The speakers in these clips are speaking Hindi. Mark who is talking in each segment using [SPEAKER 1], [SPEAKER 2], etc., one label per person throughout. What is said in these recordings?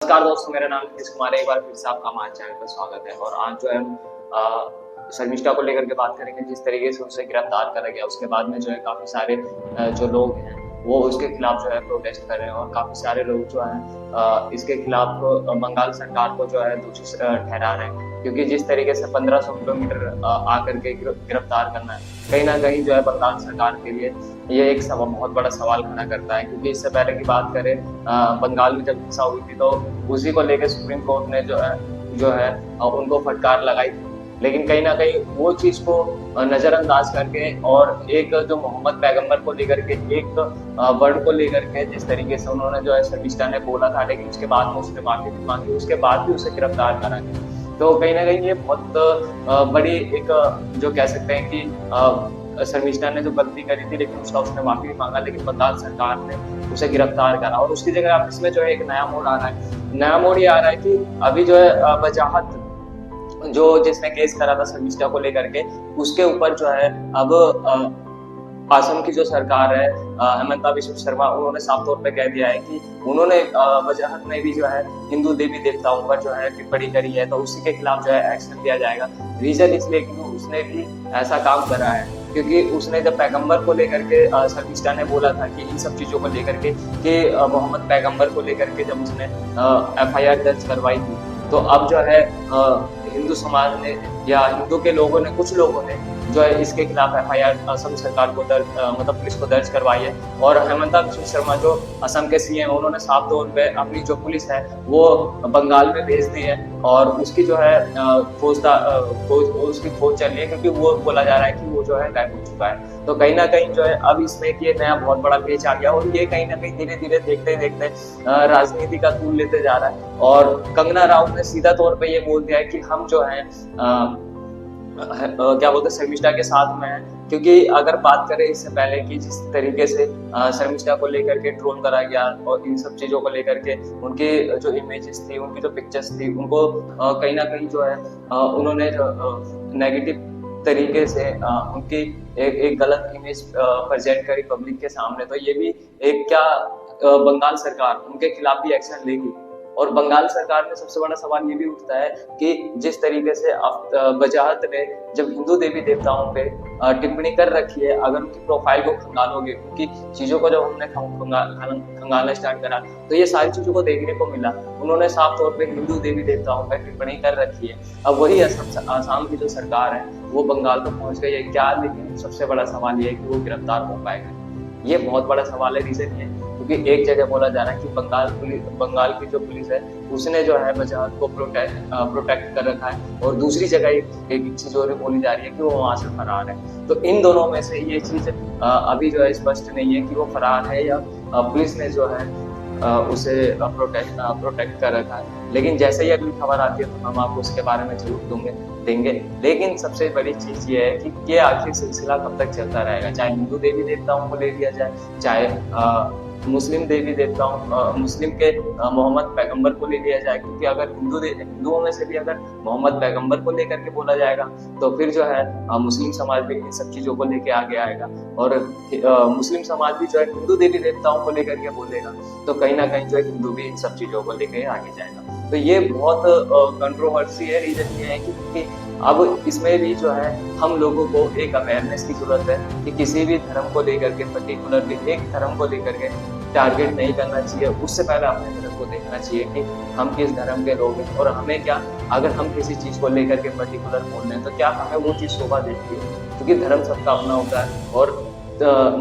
[SPEAKER 1] नमस्कार दोस्तों, मेरा नाम नीतीश कुमार है। एक बार फिर से आपका हमारे चैनल पर स्वागत है। और आज जो है हम शर्मिष्ठा को लेकर के बात करेंगे। जिस तरीके से उसे गिरफ्तार करा गया, उसके बाद में जो है काफी सारे जो लोग हैं वो उसके खिलाफ जो है प्रोटेस्ट कर रहे हैं। और काफी सारे लोग जो है इसके खिलाफ बंगाल सरकार को जो है दोषी ठहरा रहे हैं, क्योंकि जिस तरीके से 1500 किलोमीटर आकर के गिरफ्तार करना है, कहीं ना कहीं जो है बंगाल सरकार के लिए ये एक बहुत बड़ा सवाल खड़ा करता है। क्योंकि इससे पहले की बात करें, बंगाल में जब हिंसा हुई थी तो उसी को लेकर सुप्रीम कोर्ट ने जो है उनको फटकार लगाई थी। लेकिन कहीं ना कहीं वो चीज को नजरअंदाज करके और एक जो मोहम्मद पैगंबर को लेकर के एक वर्ड को लेकर के जिस तरीके से उन्होंने जो है शर्मिष्ठा ने बोला था, लेकिन उसके बाद में उसने माफी भी मांगी, उसके बाद भी उसे गिरफ्तार करा गया। तो कहीं ना कहीं ये बहुत बड़ी एक जो कह सकते हैं कि शर्मिष्ठा ने जो गलती करी थी, लेकिन उसने माफी भी मांगा, लेकिन बंगाल सरकार ने उसे गिरफ्तार करा। और उसकी जगह अब इसमें जो है एक नया मोड़ आ रहा है। नया मोड़ ये आ रहा है कि अभी जो है वजाहत जो जिसने केस करा था शर्मिष्ठा को लेकर के, उसके ऊपर जो है अब असम की जो सरकार है, हेमंता बिश्व शर्मा, उन्होंने साफ तौर पे कह दिया है कि उन्होंने वजाहत में भी जो है हिंदू देवी देवताओं पर जो है टिप्पणी करी है, तो उसी के खिलाफ जो है एक्शन लिया जाएगा। रीजन इसलिए कि उसने भी ऐसा काम करा है, क्योंकि उसने जब पैगंबर को लेकर के शर्मिष्ठा ने बोला था कि इन सब चीजों को लेकर के कि मोहम्मद पैगंबर को लेकर के जब उसने FIR दर्ज करवाई थी, तो अब जो है हिंदू समाज ने या हिंदू के लोगों ने, कुछ लोगों ने जो है इसके खिलाफ FIR असम सरकार को मतलब पुलिस को दर्ज करवाई है। और हेमंता बिश्व शर्मा जो असम के CM, उन्होंने साफ तौर पे अपनी जो पुलिस है वो बंगाल में भेज दी है और उसकी जो है उसकी खोज चल रही है, क्योंकि वो बोला जा रहा है कि वो जो है गायब हो चुका है। तो कहीं ना कहीं जो है अब इसमें ये नया बहुत बड़ा पेच आ गया और ये कहीं ना कहीं धीरे धीरे देखते देखते राजनीति का तूल लेते जा रहा है। और कंगना राउत ने सीधा तौर पे ये बोल दिया है कि हम जो है क्या बोलते हैं शर्मिष्ठा के साथ में है। क्योंकि अगर बात करें इससे पहले कि जिस तरीके से शर्मिष्ठा को लेकर के ट्रोल करा गया और इन सब चीजों को लेकर के उनके जो इमेजेस थी, उनकी जो पिक्चर्स थी, उनको कहीं ना कहीं जो है उन्होंने नेगेटिव तरीके से उनकी एक गलत इमेज प्रेजेंट करी पब्लिक के सामने। तो ये भी एक क्या बंगाल सरकार उनके खिलाफ भी एक्शन लेगी। और बंगाल सरकार में सबसे बड़ा सवाल ये भी उठता है कि जिस तरीके से वजाहत ने जब हिंदू देवी देवताओं पे टिप्पणी कर रखी है, अगर उनकी प्रोफाइल को खंगालोगे, उनकी चीजों को जब हमने खंगालना स्टार्ट करा, तो ये सारी चीजों को देखने को मिला। उन्होंने साफ तौर पे हिंदू देवी देवताओं पर टिप्पणी कर रखी है। अब वही आसाम की जो सरकार है वो बंगाल तक पहुंच गई है क्या? लेकिन सबसे बड़ा सवाल ये है कि वो गिरफ्तार हो पाएगा। ये बहुत बड़ा सवाल है। रीजन ये, क्योंकि एक जगह बोला जा रहा है कि बंगाल की जो पुलिस है उसने जो है वजाहत को प्रोटेक्ट कर रखा है, और दूसरी जगह एक चीज और बोली जा रही है कि वो वहां से फरार है। तो इन दोनों में से ये चीज अभी जो है स्पष्ट नहीं है कि वो फरार है या पुलिस ने जो है उसे प्रोटेक्ट कर रखा है। लेकिन जैसे ही अगली खबर आती है तो हम आपको उसके बारे में जरूर देंगे। लेकिन सबसे बड़ी चीज ये है कि ये आखिर सिलसिला कब तक चलता रहेगा, चाहे हिंदू देवी देवताओं को ले लिया जाए, चाहे मुस्लिम देवी देवताओं, मुस्लिम के मोहम्मद पैगंबर को ले लिया जाए। क्योंकि अगर हिंदुओं में से भी अगर मोहम्मद पैगंबर को लेकर के बोला जाएगा, तो फिर जो है मुस्लिम समाज भी इन सब चीजों को लेके आगे आएगा। और मुस्लिम समाज भी जो है हिंदू देवी देवताओं को लेकर के बोलेगा, तो कहीं ना कहीं जो है हिंदू भी इन सब चीजों को लेकर आगे जाएगा। तो ये बहुत कंट्रोवर्सी है। रीजन ये है कि अब इसमें भी जो है हम लोगों को एक अवेयरनेस की जरूरत है कि किसी भी धर्म को लेकर के, पर्टिकुलरली एक धर्म को लेकर के टारगेट नहीं करना चाहिए। उससे पहले अपने धर्म को देखना चाहिए कि हम किस धर्म के लोग हैं और हमें क्या, अगर हम किसी चीज को लेकर के पर्टिकुलर बोल रहे हैं तो क्या हमें वो चीज शोभा देती है। क्योंकि धर्म सबका अपना होता है और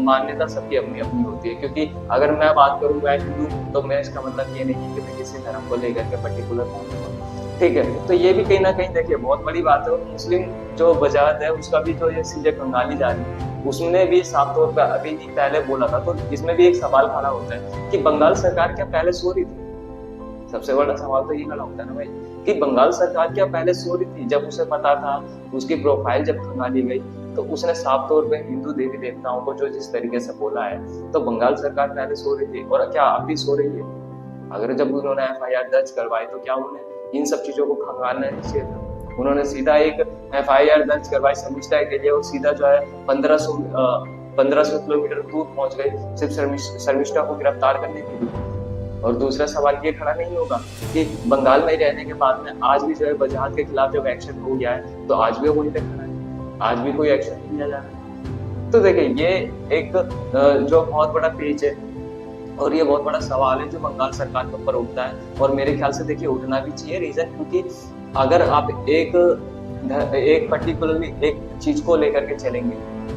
[SPEAKER 1] मान्यता सबकी अपनी अपनी होती है। क्योंकि अगर मैं बात करूँ मैं हिंदू हूँ, तो मैं इसका मतलब ये नहीं कि मैं किसी धर्म को लेकर के पर्टिकुलर बोलूँगा, ठीक है। तो ये भी कहीं ना कहीं देखिए बहुत बड़ी बात है। और मुस्लिम जो वजाहत है उसका भी जो ये चीजें खंगाली जा रही है, उसने भी साफ तौर पर अभी नहीं पहले बोला था। तो इसमें भी एक सवाल खड़ा होता है कि बंगाल सरकार क्या पहले सो रही थी? सबसे बड़ा सवाल तो ये खड़ा होता है ना भाई, कि बंगाल सरकार क्या पहले सो रही थी? जब उसे पता था, उसकी प्रोफाइल जब खंगाली गई, तो उसने साफ तौर पे हिंदू देवी देवताओं को जो जिस तरीके से बोला है, तो बंगाल सरकार पहले सो रही थी और क्या अब भी सो रही है? अगर जब उन्होंने FIR दर्ज करवाई तो क्या उन्हें इन सब चीजों को खंगालना नहीं चाहिए था? उन्होंने सीधा एक FIR दर्ज करवाई शर्मिष्ठा के लिए और सीधा जो है 1500 किलोमीटर दूर पहुंच गए सिर्फ शर्मिष्ठा को गिरफ्तार करने के लिए। और दूसरा सवाल ये खड़ा नहीं होगा कि बंगाल में रहने के बाद में आज भी जो है वजाहत के खिलाफ जब एक्शन हो गया है तो आज भी वहीं पे खड़ा है, आज भी कोई एक्शन नहीं लिया जा रहा। तो देखिए ये एक जो बहुत बड़ा पेज है और ये बहुत बड़ा सवाल है जो बंगाल सरकार के ऊपर उठता है, और मेरे ख्याल से देखिए उठना भी चाहिए। रीजन क्योंकि अगर आप एक पर्टिकुलरली एक चीज को लेकर के चलेंगे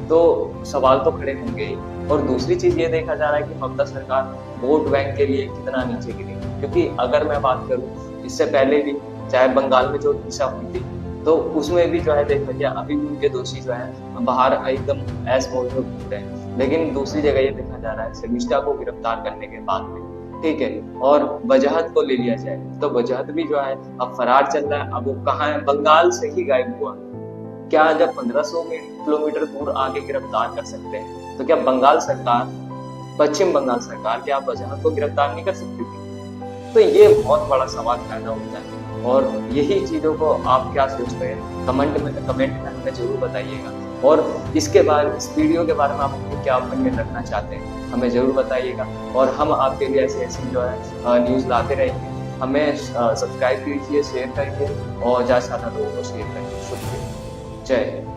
[SPEAKER 1] तो सवाल तो खड़े होंगे ही। और दूसरी चीज ये देखा जा रहा है कि ममता सरकार वोट बैंक के लिए कितना नीचे गिरी, क्योंकि अगर मैं बात करूं इससे पहले भी चाहे बंगाल में जो हिंसा हुई थी तो उसमें भी जो है देखा गया अभी भी उनके दोषी जो है बाहर एकदम ऐस मोड में घूम रहे हैं। लेकिन दूसरी जगह ये देखा जा रहा है शर्मिष्ठा को गिरफ्तार करने के बाद में, ठीक है, और वजाहत को ले लिया जाए तो वजाहत भी जो है अब फरार चल रहा है। अब वो कहाँ है, बंगाल से ही गायब हुआ। क्या जब 1500 किलोमीटर दूर आके गिरफ्तार कर सकते हैं तो क्या बंगाल सरकार, पश्चिम बंगाल सरकार क्या वजाहत को गिरफ्तार नहीं कर सकती थी? तो ये बहुत बड़ा सवाल पैदा होता है। और यही चीजों को आप क्या सोच रहे हैं कमेंट में हमें जरूर बताइएगा। और इसके बाद इस वीडियो के बारे में आप अपनी क्या ओपिनियन रखना चाहते हैं हमें जरूर बताइएगा। और हम आपके लिए ऐसे ऐसी जो है न्यूज़ लाते रहेंगे। हमें सब्सक्राइब कीजिए, शेयर करिए और ज़्यादा से ज़्यादा लोगों को शेयर करिए। शुक्रिया, जय हिंद।